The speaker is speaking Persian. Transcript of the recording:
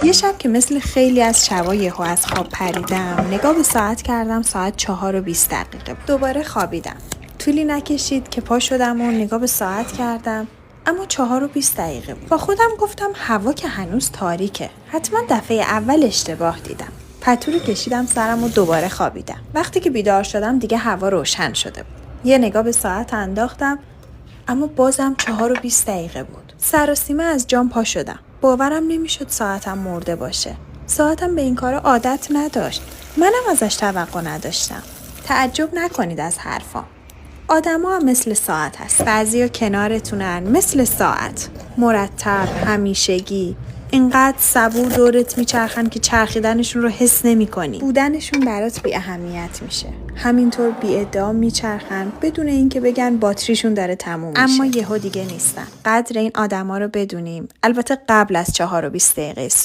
یه شب که مثل خیلی از شبا یهو از خواب پریدم، نگاه به ساعت کردم، ساعت 4:20 بود. دوباره خوابیدم. طولی نکشید که پا شدم و نگاه به ساعت کردم، اما 4:20 بود. با خودم گفتم هوا که هنوز تاریکه، حتما دفعه اول اشتباه دیدم. پتو رو کشیدم سرم و دوباره خوابیدم. وقتی که بیدار شدم دیگه هوا روشن شده بود. یه نگاه به ساعت انداختم، اما بازم 4:20 بود. سراسیمه از جام پا شدم. باورم نمیشد ساعتم مرده باشه. ساعتم به این کارا عادت نداشت. منم ازش توقع نداشتم. تعجب نکنید از حرفام. آدما هم مثل ساعت هست. بعضیا کنارتونن مثل ساعت. مرتب، همیشگی. اینقدر صبور دورت میچرخن که چرخیدنشون رو حس نمی کنی. بودنشون برات بی اهمیت میشه. همینطور بی ادعا میچرخن بدون اینکه بگن باتریشون داره تموم میشه. اما یهو دیگه نیستن. قدر این آدما رو بدونیم. البته قبل از 4:20 صبح.